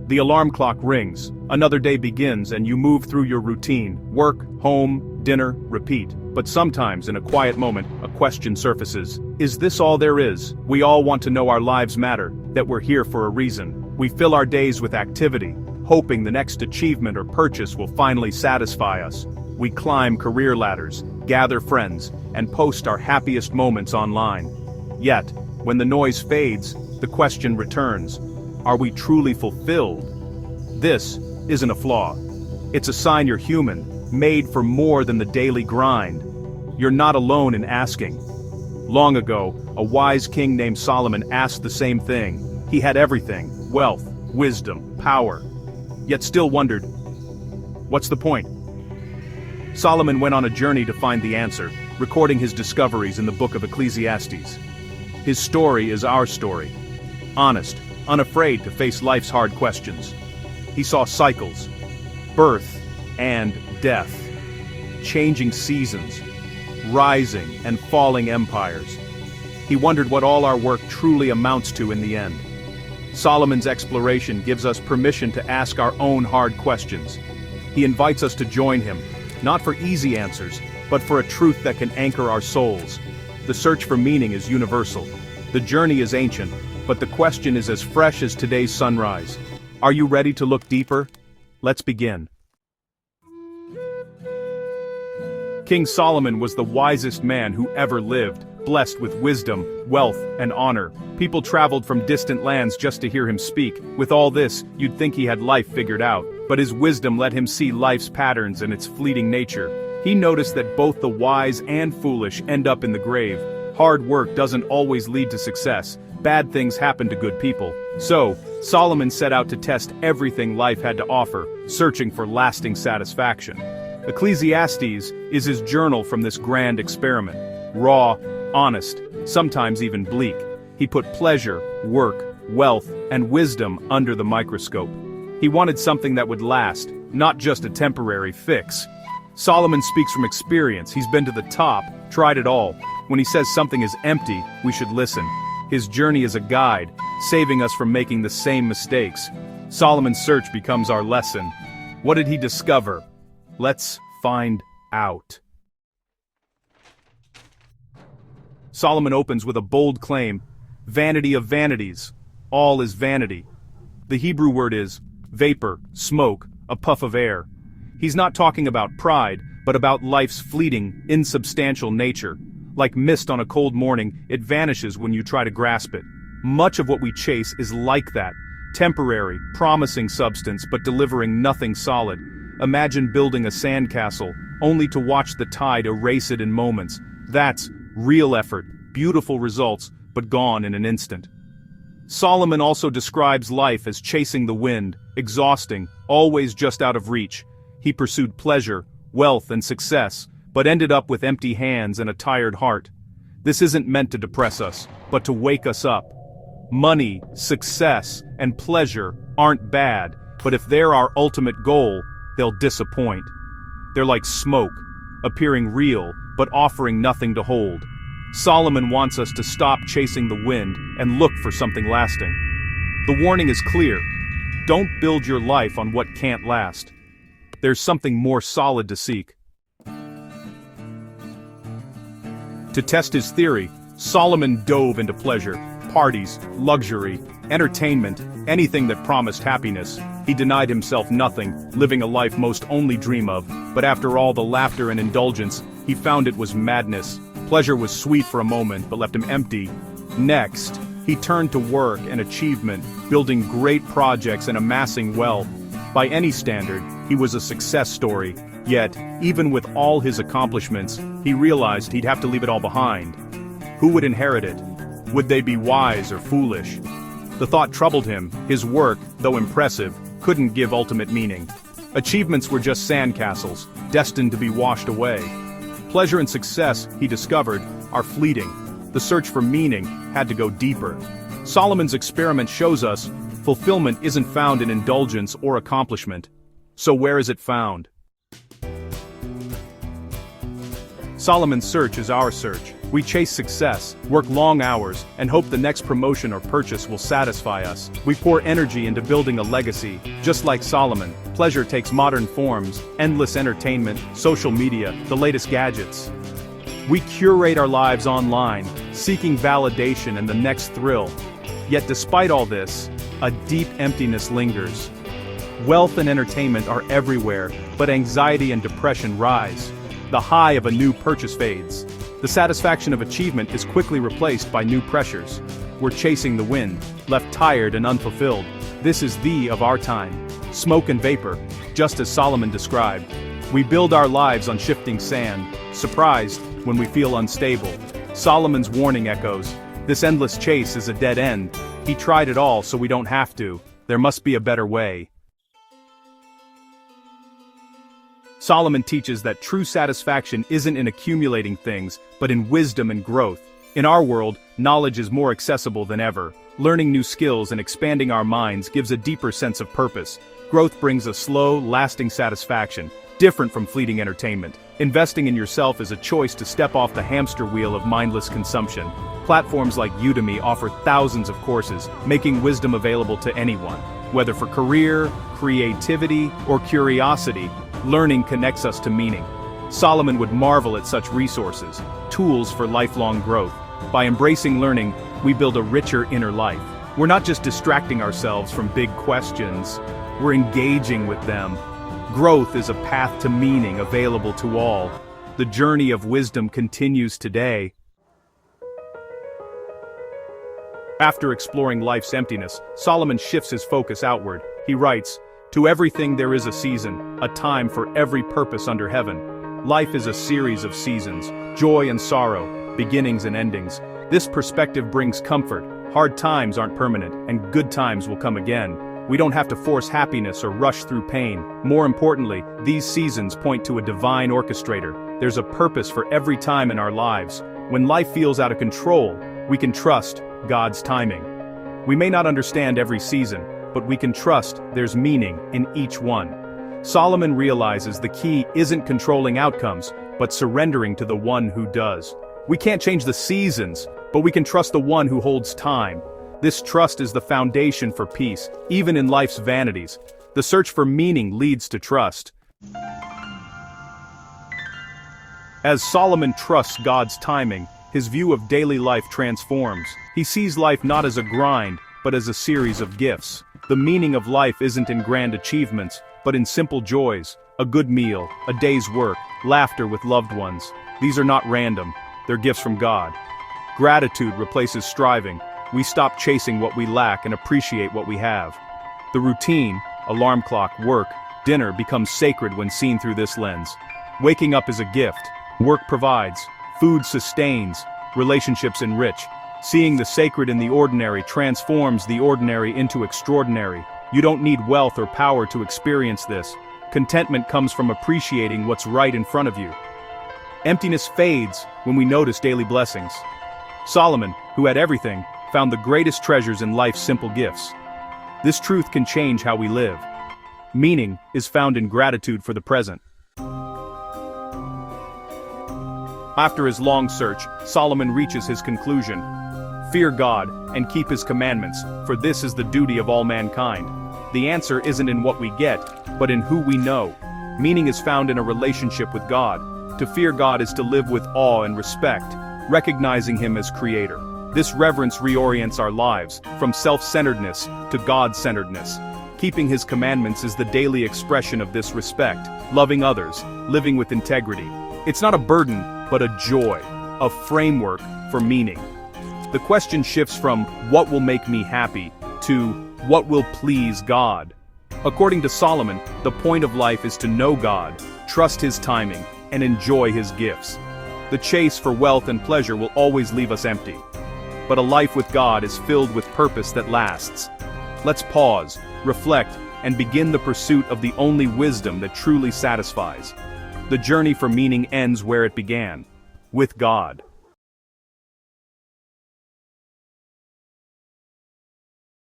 The alarm clock rings, another day begins, and you move through your routine: work, home, dinner, repeat. But sometimes, in a quiet moment, a question surfaces. Is this all there is? We all want to know our lives matter, that we're here for a reason. We fill our days with activity, hoping the next achievement or purchase will finally satisfy us. We climb career ladders, gather friends, and post our happiest moments online. Yet, when the noise fades, the question returns: are we truly fulfilled? This isn't a flaw. It's a sign you're human, made for more than the daily grind. You're not alone in asking. Long ago, a wise king named Solomon asked the same thing. He had everything: wealth, wisdom, power, yet still wondered, what's the point? Solomon went on a journey to find the answer, recording his discoveries in the Book of Ecclesiastes. His story is our story. Honest, unafraid to face life's hard questions. He saw cycles, birth and death, changing seasons, rising and falling empires. He wondered what all our work truly amounts to in the end. Solomon's exploration gives us permission to ask our own hard questions. He invites us to join him, not for easy answers, but for a truth that can anchor our souls. The search for meaning is universal. The journey is ancient, but the question is as fresh as today's sunrise. Are you ready to look deeper? Let's begin. King Solomon was the wisest man who ever lived, blessed with wisdom, wealth, and honor. People traveled from distant lands just to hear him speak. With all this, you'd think he had life figured out, but his wisdom let him see life's patterns and its fleeting nature. He noticed that both the wise and foolish end up in the grave. Hard work doesn't always lead to success. Bad things happen to good people. So, Solomon set out to test everything life had to offer, searching for lasting satisfaction. Ecclesiastes is his journal from this grand experiment. Raw, honest, sometimes even bleak. He put pleasure, work, wealth, and wisdom under the microscope. He wanted something that would last, not just a temporary fix. Solomon speaks from experience. He's been to the top, tried it all. When he says something is empty, we should listen. His journey is a guide, saving us from making the same mistakes. Solomon's search becomes our lesson. What did he discover? Let's find out. Solomon opens with a bold claim: vanity of vanities. All is vanity. The Hebrew word is vapor, smoke, a puff of air. He's not talking about pride, but about life's fleeting, insubstantial nature. Like mist on a cold morning, it vanishes when you try to grasp it. Much of what we chase is like that: temporary, promising substance but delivering nothing solid. Imagine building a sandcastle, only to watch the tide erase it in moments. That's real effort, beautiful results, but gone in an instant. Solomon also describes life as chasing the wind, exhausting, always just out of reach. He pursued pleasure, wealth, and success, but ended up with empty hands and a tired heart. This isn't meant to depress us, but to wake us up. Money, success, and pleasure aren't bad, but if they're our ultimate goal, they'll disappoint. They're like smoke, appearing real, but offering nothing to hold. Solomon wants us to stop chasing the wind and look for something lasting. The warning is clear: don't build your life on what can't last. There's something more solid to seek. To test his theory, Solomon dove into pleasure, parties, luxury, entertainment, anything that promised happiness. He denied himself nothing, living a life most only dream of, but after all the laughter and indulgence, he found it was madness. Pleasure was sweet for a moment, but left him empty. Next, he turned to work and achievement, building great projects and amassing wealth. By any standard, he was a success story. Yet, even with all his accomplishments, he realized he'd have to leave it all behind. Who would inherit it? Would they be wise or foolish? The thought troubled him. His work, though impressive, couldn't give ultimate meaning. Achievements were just sandcastles, destined to be washed away. Pleasure and success, he discovered, are fleeting. The search for meaning had to go deeper. Solomon's experiment shows us fulfillment isn't found in indulgence or accomplishment. So where is it found? Solomon's search is our search. We chase success, work long hours, and hope the next promotion or purchase will satisfy us. We pour energy into building a legacy. Just like Solomon, pleasure takes modern forms: endless entertainment, social media, the latest gadgets. We curate our lives online, seeking validation and the next thrill. Yet despite all this, a deep emptiness lingers. Wealth and entertainment are everywhere, but anxiety and depression rise. The high of a new purchase fades. The satisfaction of achievement is quickly replaced by new pressures. We're chasing the wind, left tired and unfulfilled. This is the of our time. Smoke and vapor, just as Solomon described. We build our lives on shifting sand, surprised when we feel unstable. Solomon's warning echoes. This endless chase is a dead end. He tried it all so we don't have to. There must be a better way. Solomon teaches that true satisfaction isn't in accumulating things, but in wisdom and growth. In our world, knowledge is more accessible than ever. Learning new skills and expanding our minds gives a deeper sense of purpose. Growth brings a slow, lasting satisfaction, different from fleeting entertainment. Investing in yourself is a choice to step off the hamster wheel of mindless consumption. Platforms like Udemy offer thousands of courses, making wisdom available to anyone. Whether for career, creativity, or curiosity, learning connects us to meaning. Solomon would marvel at such resources, tools for lifelong growth. By embracing learning, we build a richer inner life. We're not just distracting ourselves from big questions, we're engaging with them. Growth is a path to meaning available to all. The journey of wisdom continues today. After exploring life's emptiness, Solomon shifts his focus outward. He writes, "To everything there is a season, a time for every purpose under heaven." Life is a series of seasons, joy and sorrow, beginnings and endings. This perspective brings comfort. Hard times aren't permanent, and good times will come again. We don't have to force happiness or rush through pain. More importantly, these seasons point to a divine orchestrator. There's a purpose for every time in our lives. When life feels out of control, we can trust God's timing. We may not understand every season, but we can trust there's meaning in each one. Solomon realizes the key isn't controlling outcomes, but surrendering to the one who does. We can't change the seasons, but we can trust the one who holds time. This trust is the foundation for peace, even in life's vanities. The search for meaning leads to trust. As Solomon trusts God's timing, his view of daily life transforms. He sees life not as a grind, but as a series of gifts. The meaning of life isn't in grand achievements, but in simple joys. A good meal, a day's work, laughter with loved ones. These are not random, they're gifts from God. Gratitude replaces striving. We stop chasing what we lack and appreciate what we have. The routine, alarm clock, work, dinner becomes sacred when seen through this lens. Waking up is a gift. Work provides. Food sustains. Relationships enrich. Seeing the sacred in the ordinary transforms the ordinary into extraordinary. You don't need wealth or power to experience this. Contentment comes from appreciating what's right in front of you. Emptiness fades when we notice daily blessings. Solomon, who had everything, found the greatest treasures in life's simple gifts. This truth can change how we live. Meaning is found in gratitude for the present. After his long search, Solomon reaches his conclusion. Fear God and keep his commandments, for this is the duty of all mankind. The answer isn't in what we get, but in who we know. Meaning is found in a relationship with God. To fear God is to live with awe and respect, recognizing him as creator. This reverence reorients our lives, from self-centeredness to God-centeredness. Keeping his commandments is the daily expression of this respect, loving others, living with integrity. It's not a burden, but a joy, a framework for meaning. The question shifts from what will make me happy to what will please God. According to Solomon, the point of life is to know God, trust his timing, and enjoy his gifts. The chase for wealth and pleasure will always leave us empty. But a life with God is filled with purpose that lasts. Let's pause, reflect, and begin the pursuit of the only wisdom that truly satisfies. The journey for meaning ends where it began, with God.